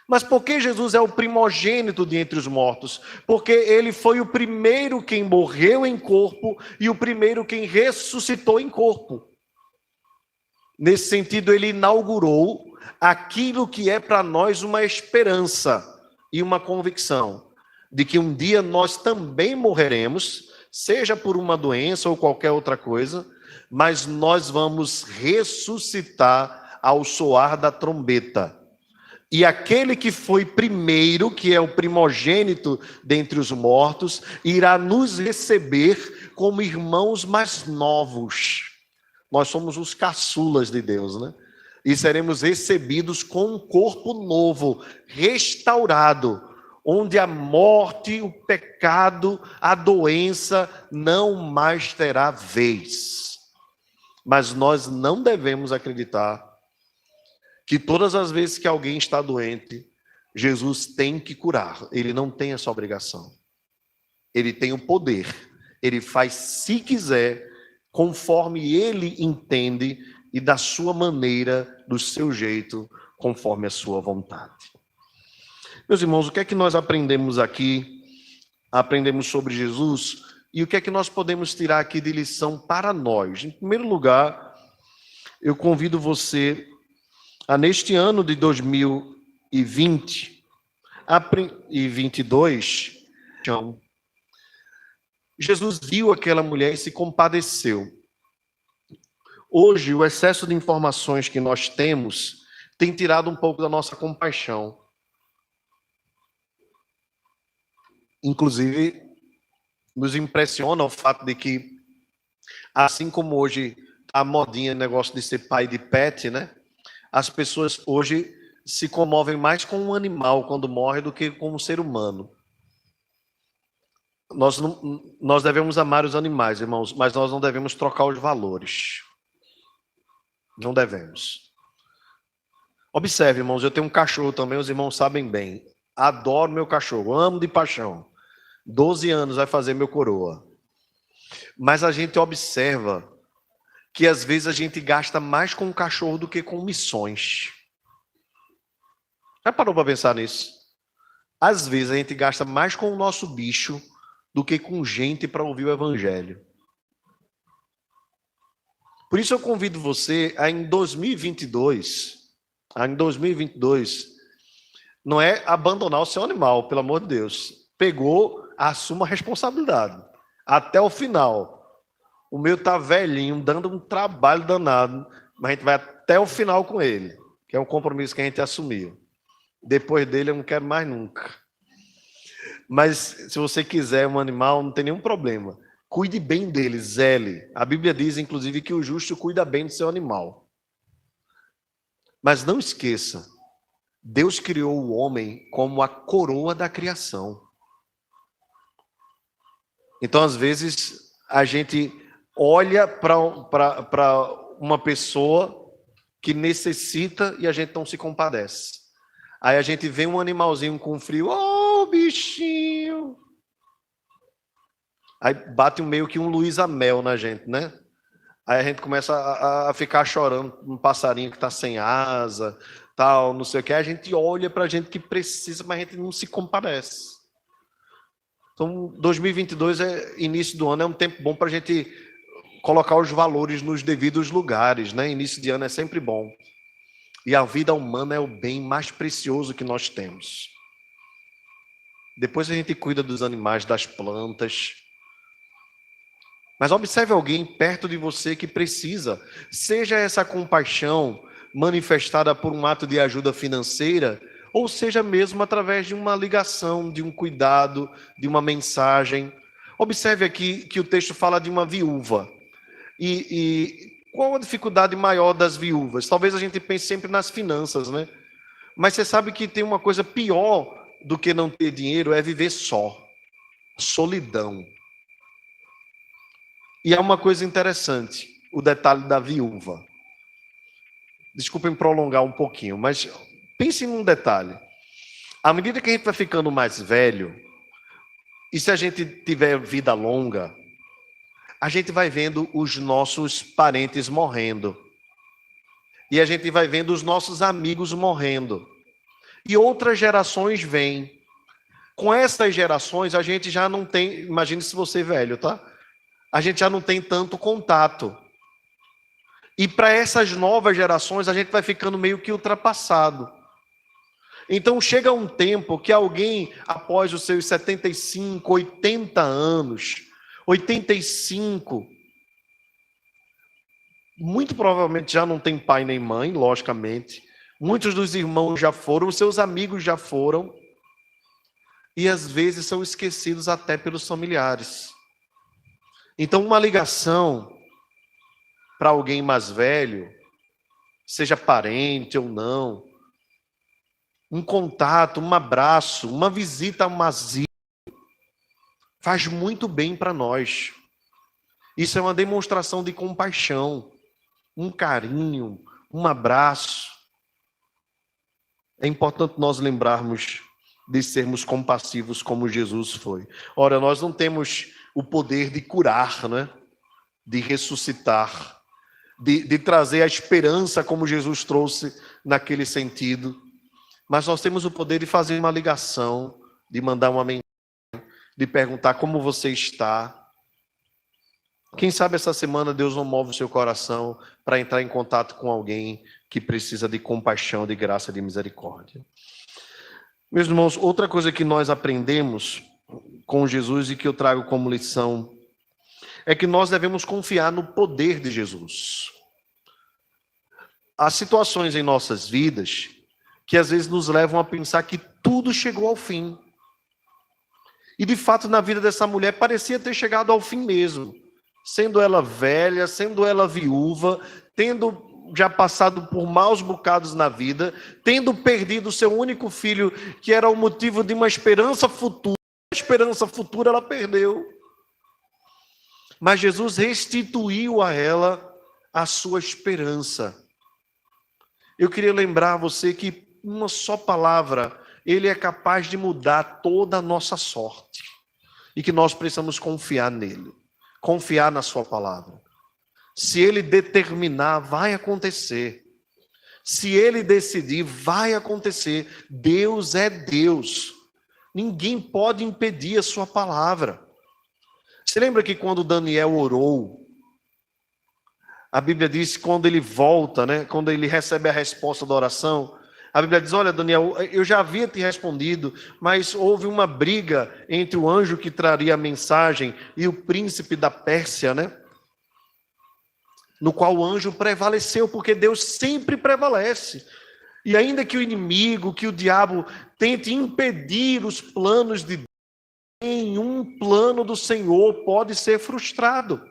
Mas por que Jesus é o primogênito de entre os mortos? Porque ele foi o primeiro quem morreu em corpo e o primeiro quem ressuscitou em corpo. Nesse sentido, ele inaugurou aquilo que é para nós uma esperança e uma convicção de que um dia nós também morreremos, seja por uma doença ou qualquer outra coisa, mas nós vamos ressuscitar ao soar da trombeta. E aquele que foi primeiro, que é o primogênito dentre os mortos, irá nos receber como irmãos mais novos. Nós somos os caçulas de Deus, né? E seremos recebidos com um corpo novo, restaurado, onde a morte, o pecado, a doença não mais terá vez. Mas nós não devemos acreditar que todas as vezes que alguém está doente, Jesus tem que curar. Ele não tem essa obrigação. Ele tem o poder. Ele faz, se quiser, conforme ele entende e da sua maneira, do seu jeito, conforme a sua vontade. Meus irmãos, o que é que nós aprendemos aqui? Aprendemos sobre Jesus e o que é que nós podemos tirar aqui de lição para nós? Em primeiro lugar, eu convido você a, neste ano de 2020 e 22, Jesus viu aquela mulher e se compadeceu. Hoje, o excesso de informações que nós temos tem tirado um pouco da nossa compaixão. Inclusive, nos impressiona o fato de que, assim como hoje a modinha, negócio de ser pai de pet, né? As pessoas hoje se comovem mais com um animal quando morre do que com um ser humano. Nós devemos amar os animais, irmãos, mas nós não devemos trocar os valores. Não devemos. Observe, irmãos, eu tenho um cachorro também, os irmãos sabem bem. Adoro meu cachorro, amo de paixão. 12 anos vai fazer meu coroa. Mas a gente observa que às vezes a gente gasta mais com o cachorro do que com missões. Já parou para pensar nisso? Às vezes a gente gasta mais com o nosso bicho do que com gente para ouvir o evangelho. Por isso eu convido você a em 2022, não é abandonar o seu animal, pelo amor de Deus. Pegou, assuma a responsabilidade. Até o final. O meu tá velhinho, dando um trabalho danado, mas a gente vai até o final com ele, que é um compromisso que a gente assumiu. Depois dele eu não quero mais nunca. Mas se você quiser um animal, não tem nenhum problema. Cuide bem dele, zele. A Bíblia diz, inclusive, que o justo cuida bem do seu animal. Mas não esqueça, Deus criou o homem como a coroa da criação. Então, às vezes, a gente olha para uma pessoa que necessita e a gente não se compadece. Aí a gente vê um animalzinho com frio, oh, bichinho. Aí bate meio que um Luísa Mel na gente, né? Aí a gente começa a ficar chorando, um passarinho que está sem asa, tal, não sei o que. Aí a gente olha para a gente que precisa, mas a gente não se compadece. Então, 2022, início do ano, é um tempo bom para a gente colocar os valores nos devidos lugares, né? Início de ano é sempre bom. E a vida humana é o bem mais precioso que nós temos. Depois a gente cuida dos animais, das plantas. Mas observe alguém perto de você que precisa. Seja essa compaixão manifestada por um ato de ajuda financeira, ou seja mesmo através de uma ligação, de um cuidado, de uma mensagem. Observe aqui que o texto fala de uma viúva. E qual a dificuldade maior das viúvas? Talvez a gente pense sempre nas finanças, né? Mas você sabe que tem uma coisa pior do que não ter dinheiro, é viver só. Solidão. E há uma coisa interessante, o detalhe da viúva. Desculpem prolongar um pouquinho, mas pense num detalhe. À medida que a gente vai ficando mais velho, e se a gente tiver vida longa, a gente vai vendo os nossos parentes morrendo. E a gente vai vendo os nossos amigos morrendo. E outras gerações vêm. Com essas gerações, a gente já não tem... Imagine se você é velho, tá? A gente já não tem tanto contato. E para essas novas gerações, a gente vai ficando meio que ultrapassado. Então chega um tempo que alguém, após os seus 75, 80 anos, 85, muito provavelmente já não tem pai nem mãe, logicamente. Muitos dos irmãos já foram, os seus amigos já foram. E às vezes são esquecidos até pelos familiares. Então uma ligação para alguém mais velho, seja parente ou não, um contato, um abraço, uma visita a um asilo, faz muito bem para nós. Isso é uma demonstração de compaixão, um carinho, um abraço. É importante nós lembrarmos de sermos compassivos como Jesus foi. Ora, nós não temos o poder de curar, né? De ressuscitar, de trazer a esperança como Jesus trouxe naquele sentido. Mas nós temos o poder de fazer uma ligação, de mandar uma mensagem, de perguntar como você está. Quem sabe essa semana Deus não move o seu coração para entrar em contato com alguém que precisa de compaixão, de graça, de misericórdia. Meus irmãos, outra coisa que nós aprendemos com Jesus e que eu trago como lição é que nós devemos confiar no poder de Jesus. Há situações em nossas vidas que às vezes nos levam a pensar que tudo chegou ao fim. E de fato na vida dessa mulher parecia ter chegado ao fim mesmo. Sendo ela velha, sendo ela viúva, tendo já passado por maus bocados na vida, tendo perdido o seu único filho, que era o motivo de uma esperança futura. A esperança futura ela perdeu. Mas Jesus restituiu a ela a sua esperança. Eu queria lembrar a você que uma só palavra, ele é capaz de mudar toda a nossa sorte. E que nós precisamos confiar nele. Confiar na sua palavra. Se ele determinar, vai acontecer. Se ele decidir, vai acontecer. Deus é Deus. Ninguém pode impedir a sua palavra. Você lembra que quando Daniel orou, a Bíblia diz que quando ele volta, né, quando ele recebe a resposta da oração, a Bíblia diz, olha Daniel, eu já havia te respondido, mas houve uma briga entre o anjo que traria a mensagem e o príncipe da Pérsia, né? No qual o anjo prevaleceu, porque Deus sempre prevalece. E ainda que o inimigo, que o diabo tente impedir os planos de Deus, nenhum plano do Senhor pode ser frustrado.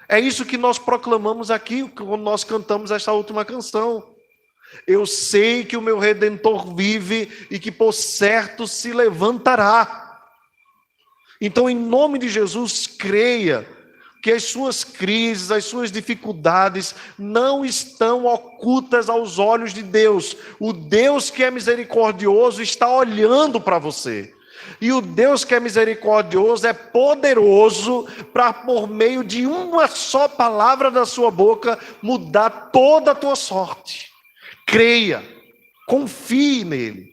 É isso que nós proclamamos aqui, quando nós cantamos esta última canção. Eu sei que o meu Redentor vive e que por certo se levantará. Então, em nome de Jesus, creia que as suas crises, as suas dificuldades não estão ocultas aos olhos de Deus. O Deus que é misericordioso está olhando para você. E o Deus que é misericordioso é poderoso para, por meio de uma só palavra da sua boca, mudar toda a tua sorte. Creia, confie nele.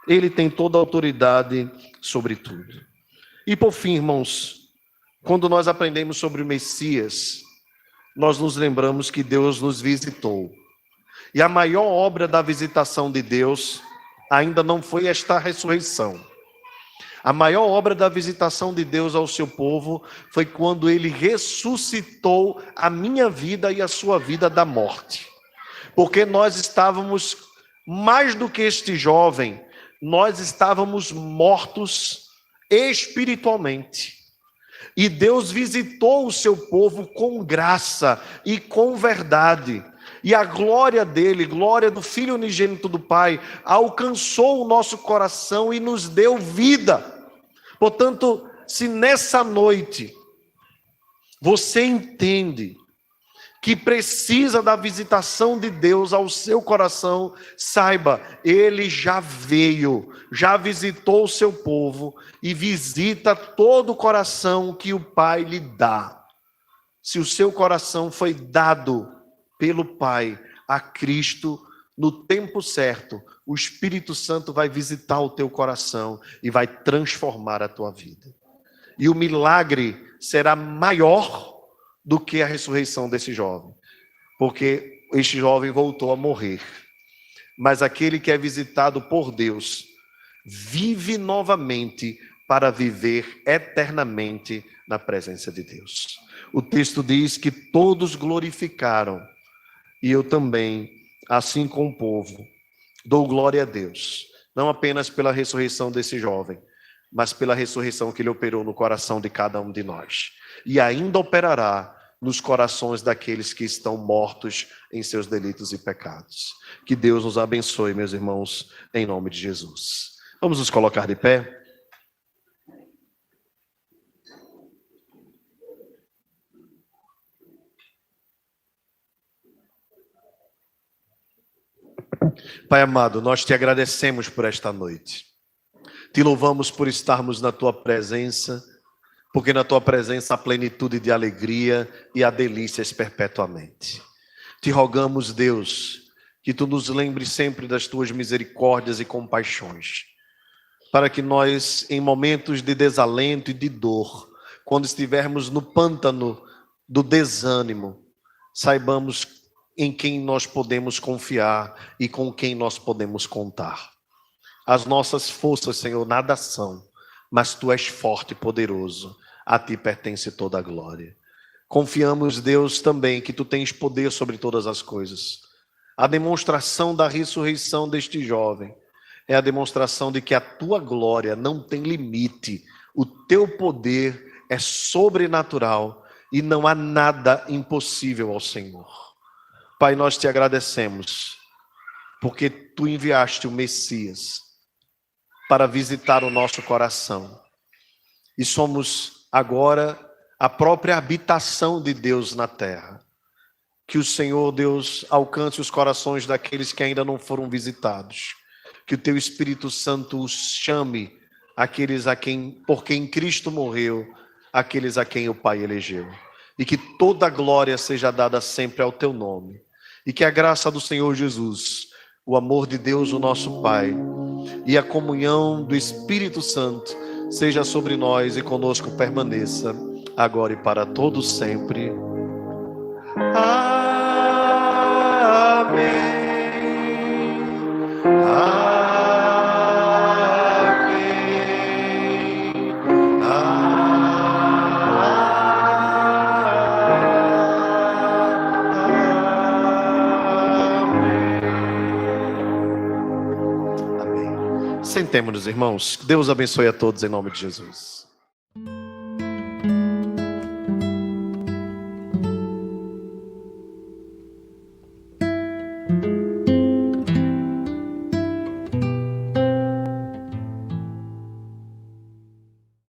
Ele tem toda a autoridade sobre tudo. E por fim, irmãos, quando nós aprendemos sobre o Messias, nós nos lembramos que Deus nos visitou. E a maior obra da visitação de Deus ainda não foi esta ressurreição. A maior obra da visitação de Deus ao seu povo foi quando ele ressuscitou a minha vida e a sua vida da morte. porque nós estávamos, mais do que este jovem, nós estávamos mortos espiritualmente. E Deus visitou o seu povo com graça e com verdade. E a glória dele, glória do Filho unigênito do Pai, alcançou o nosso coração e nos deu vida. Portanto, se nessa noite você entende que precisa da visitação de Deus ao seu coração, saiba, Ele já veio, já visitou o seu povo e visita todo o coração que o Pai lhe dá. Se o seu coração foi dado pelo Pai a Cristo, no tempo certo, o Espírito Santo vai visitar o teu coração e vai transformar a tua vida. E o milagre será maior do que a ressurreição desse jovem, porque este jovem voltou a morrer, mas aquele que é visitado por Deus vive novamente para viver eternamente na presença de Deus. O texto diz que todos glorificaram, e eu também, assim como o povo, dou glória a Deus, não apenas pela ressurreição desse jovem, mas pela ressurreição que ele operou no coração de cada um de nós, e ainda operará nos corações daqueles que estão mortos em seus delitos e pecados. Que Deus nos abençoe, meus irmãos, em nome de Jesus. Vamos nos colocar de pé? Pai amado, nós te agradecemos por esta noite. Te louvamos por estarmos na tua presença, porque na tua presença há plenitude de alegria e há delícias perpetuamente. Te rogamos, Deus, que tu nos lembres sempre das tuas misericórdias e compaixões, para que nós, em momentos de desalento e de dor, quando estivermos no pântano do desânimo, saibamos em quem nós podemos confiar e com quem nós podemos contar. As nossas forças, Senhor, nada são, mas tu és forte e poderoso, a ti pertence toda a glória. Confiamos, Deus, também que tu tens poder sobre todas as coisas. A demonstração da ressurreição deste jovem é a demonstração de que a tua glória não tem limite, o teu poder é sobrenatural e não há nada impossível ao Senhor. Pai, nós te agradecemos, porque tu enviaste o Messias para visitar o nosso coração. E somos agora a própria habitação de Deus na terra. Que o Senhor, Deus, alcance os corações daqueles que ainda não foram visitados. Que o teu Espírito Santo os chame, aqueles por quem Cristo morreu, aqueles a quem o Pai elegeu. E que toda a glória seja dada sempre ao teu nome. E que a graça do Senhor Jesus, o amor de Deus, o nosso Pai, e a comunhão do Espírito Santo seja sobre nós e conosco permaneça, agora e para todos sempre. Amém. Amém. Amém. Sentemos-nos, irmãos. Deus abençoe a todos em nome de Jesus.